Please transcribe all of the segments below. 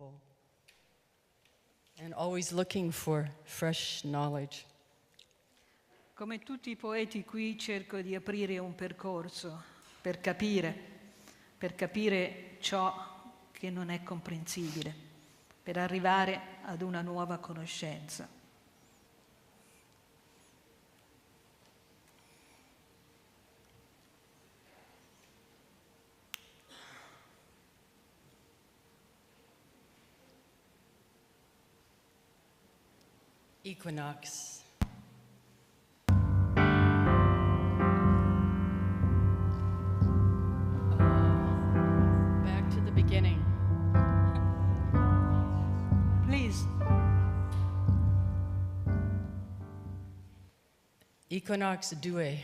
people and always looking for fresh knowledge. Come tutti i poeti qui cerco di aprire un percorso per capire ciò che non è comprensibile, per arrivare ad una nuova conoscenza. Equinox. Back to the beginning. Please. Equinox 2.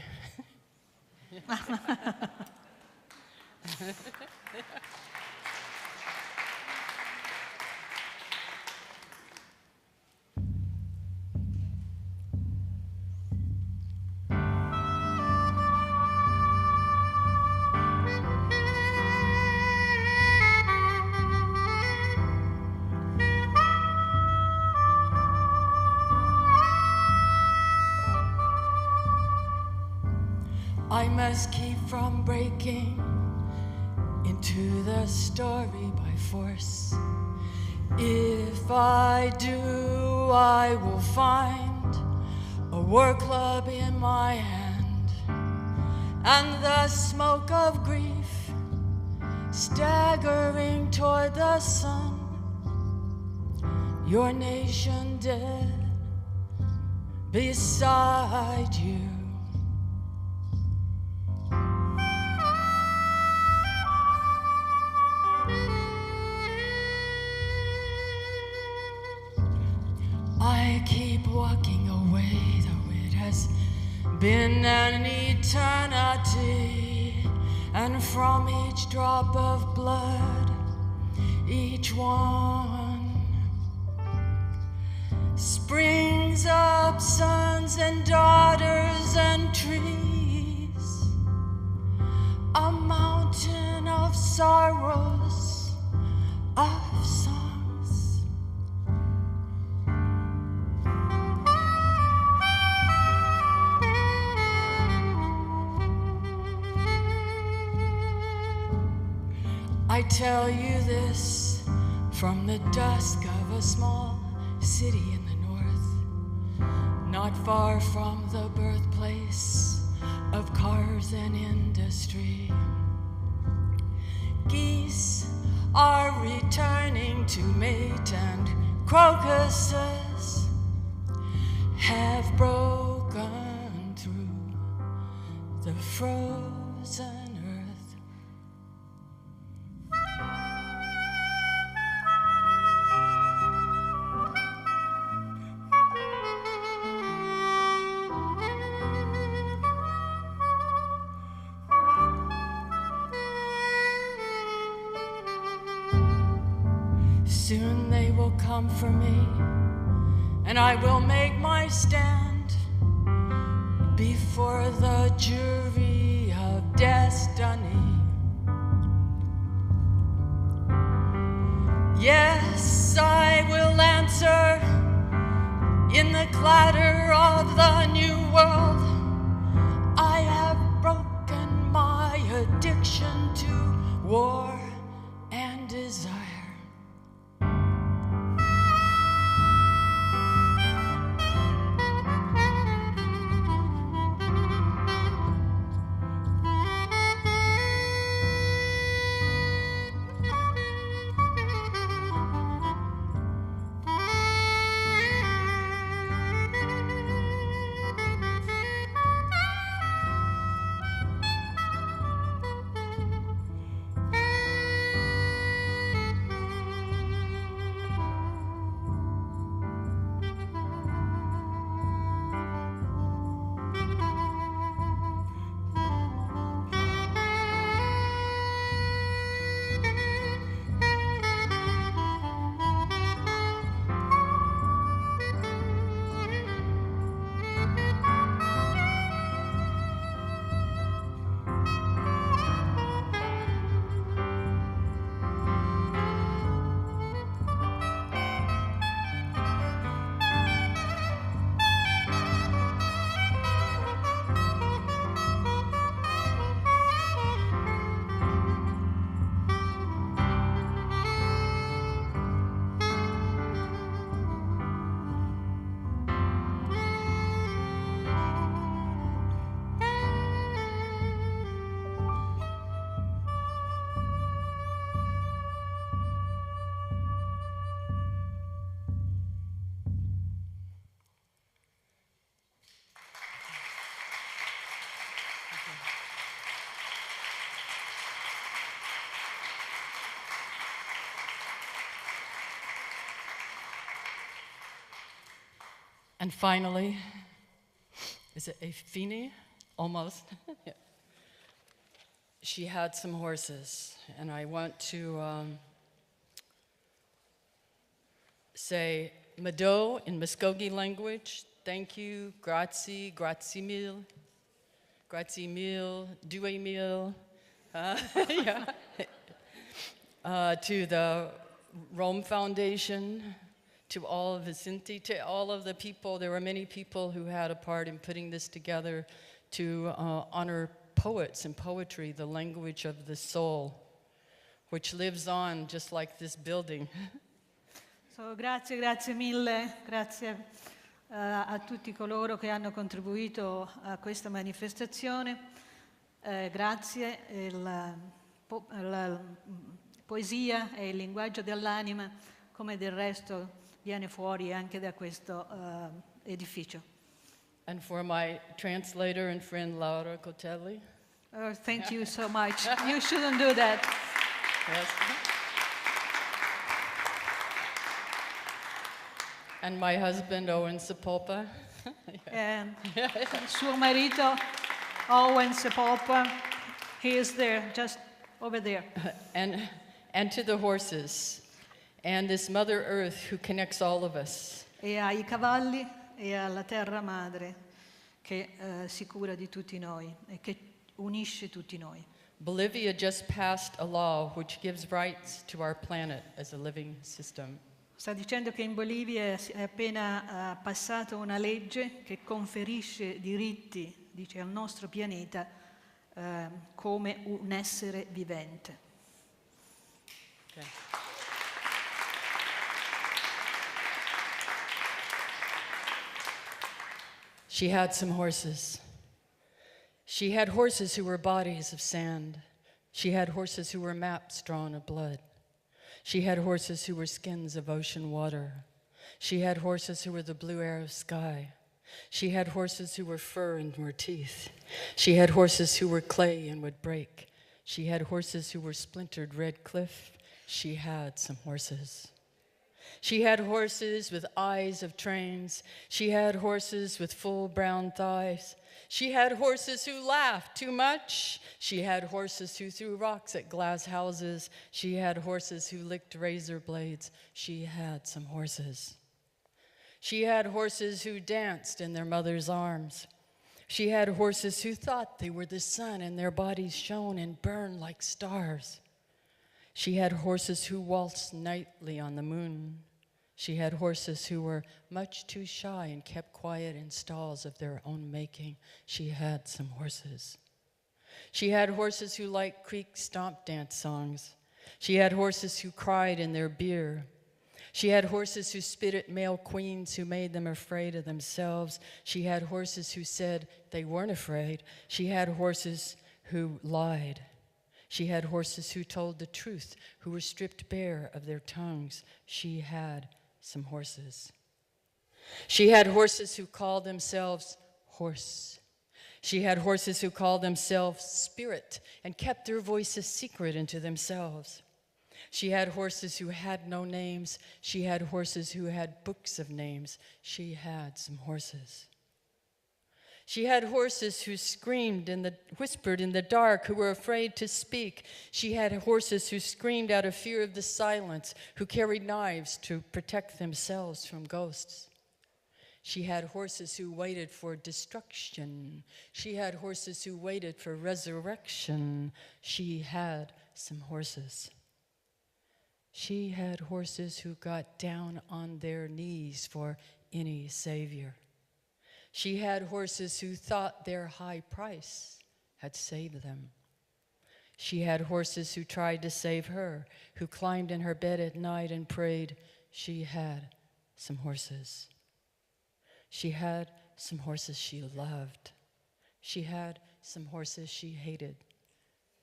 I must keep from breaking into the story by force. If I do, I will find a war club in my hand and the smoke of grief staggering toward the sun. Your nation dead beside you. I keep walking away, though it has been an eternity, and from each drop of blood, each one springs up sons and daughters and trees, a mountain of sorrows, of songs. I tell you this from the dusk of a small city in the north, not far from the birthplace of cars and industry. Geese are returning to mate, and crocuses have broken through the frozen earth. Soon they will come for me, and I will make my stand before the jury of destiny. Yes, I will answer in the clatter of the new world. I have broken my addiction to war and desire. And finally, is it a fini? Almost. Yeah. She had some horses, and I want to say Mado in Muskogee language. Thank you, grazie, grazie mille, due mille. Yeah. To the Rome Foundation, to all of Vicente, to all of the people. There were many people who had a part in putting this together to honor poets and poetry, the language of the soul, which lives on just like this building. So, grazie mille, grazie a tutti coloro che hanno contribuito a questa manifestazione. Grazie, la poesia è il linguaggio dell'anima, come del resto viene fuori anche da questo edificio. And for my translator and friend Laura Cotelli. Oh, thank you so much. You shouldn't do that. Yes. And my husband, Owen Sepulpa. And suo marito, Owen Sepulpa, he is there, just over there. And to the horses, and this Mother Earth who connects all of us. E ai cavalli e alla terra madre che si cura di tutti noi e che unisce tutti noi. Bolivia just passed a law which gives rights to our planet as a living system. Sta dicendo che in Bolivia è appena passata una legge che conferisce diritti, dice, al nostro pianeta come un essere vivente. Okay. She had some horses. She had horses who were bodies of sand. She had horses who were maps drawn of blood. She had horses who were skins of ocean water. She had horses who were the blue air of sky. She had horses who were fur and were teeth. She had horses who were clay and would break. She had horses who were splintered red cliff. She had some horses. She had horses with eyes of trains. She had horses with full brown thighs. She had horses who laughed too much. She had horses who threw rocks at glass houses. She had horses who licked razor blades. She had some horses. She had horses who danced in their mother's arms. She had horses who thought they were the sun and their bodies shone and burned like stars. She had horses who waltzed nightly on the moon. She had horses who were much too shy and kept quiet in stalls of their own making. She had some horses. She had horses who liked creek stomp dance songs. She had horses who cried in their beer. She had horses who spit at male queens who made them afraid of themselves. She had horses who said they weren't afraid. She had horses who lied. She had horses who told the truth, who were stripped bare of their tongues. She had some horses. She had horses who called themselves horse. She had horses who called themselves spirit and kept their voices secret into themselves. She had horses who had no names. She had horses who had books of names. She had some horses. She had horses who screamed and whispered in the dark, who were afraid to speak. She had horses who screamed out of fear of the silence, who carried knives to protect themselves from ghosts. She had horses who waited for destruction. She had horses who waited for resurrection. She had some horses. She had horses who got down on their knees for any savior. She had horses who thought their high price had saved them. She had horses who tried to save her, who climbed in her bed at night and prayed. She had some horses. She had some horses she loved. She had some horses she hated.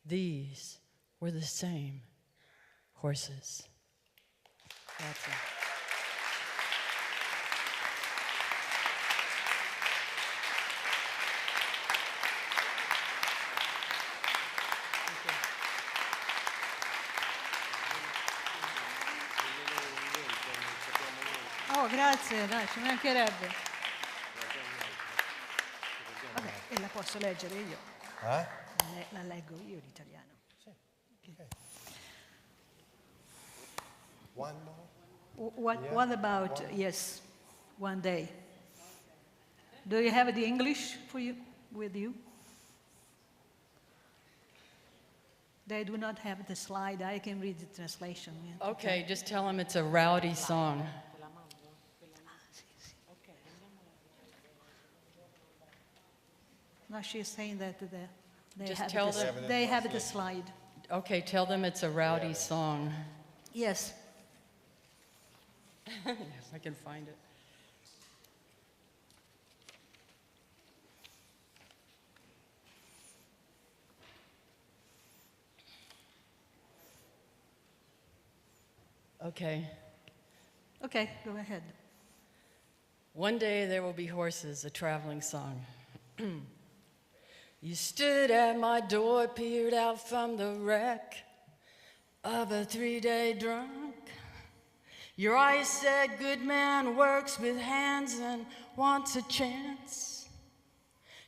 These were the same horses. That's it. Oh, grazie, dai, ci mancherebbe. posso leggere io. La leggo io l'italiano. Sì. Okay. One more? What about, yes, one day? Do you have the English with you? They do not have the slide. I can read the translation. Yeah. Okay, just tell them it's a rowdy song. No, she's saying that Just tell them. they have the slide. Okay, tell them it's a rowdy song. Yes. If I can find it. Okay. Okay, go ahead. One day there will be horses, a traveling song. You stood at my door, peered out from the wreck of a 3-day drunk. Your eyes said, good man works with hands and wants a chance.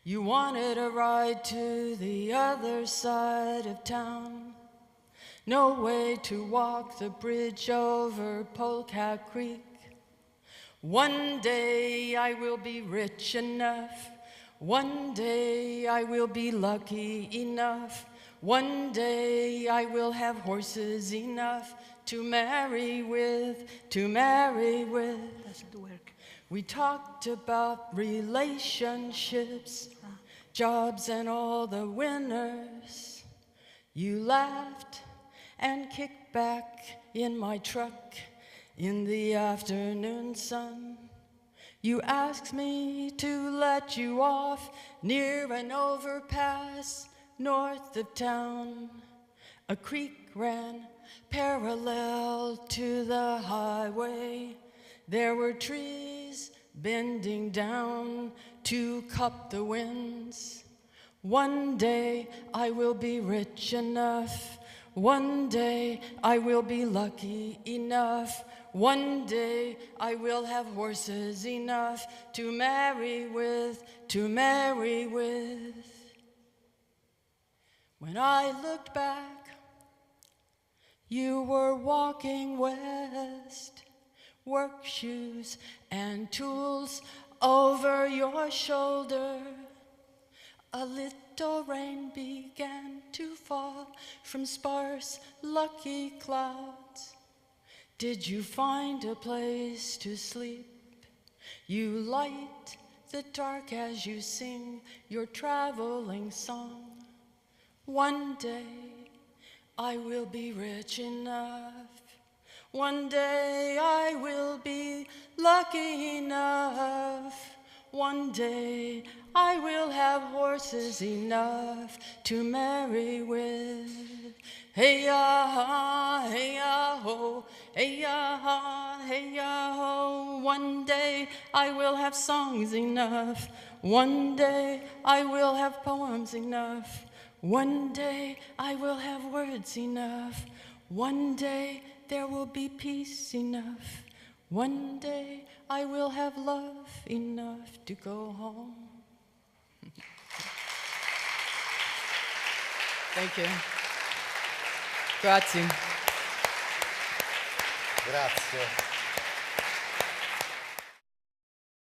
You wanted a ride to the other side of town. No way to walk the bridge over Polecat Creek. One day I will be rich enough. One day I will be lucky enough. One day I will have horses enough to marry with. Doesn't work. We talked about relationships, jobs and all the winners. You laughed and kicked back in my truck in the afternoon sun. You asked me to let you off near an overpass north of town. A creek ran parallel to the highway. There were trees bending down to cup the winds. One day I will be rich enough. One day I will be lucky enough. One day I will have horses enough to marry with. When I looked back, you were walking west, work shoes and tools over your shoulder. A little rain began to fall from sparse, lucky clouds. Did you find a place to sleep? You light the dark as you sing your traveling song. One day I will be rich enough. One day I will be lucky enough. One day I will have horses enough to marry with. Hey ya, hey ya ho, hey ya ha, hey ya ho. One day I will have songs enough. One day I will have poems enough. One day I will have words enough. One day there will be peace enough. One day I will have love enough to go home. Thank you. Grazie. Grazie.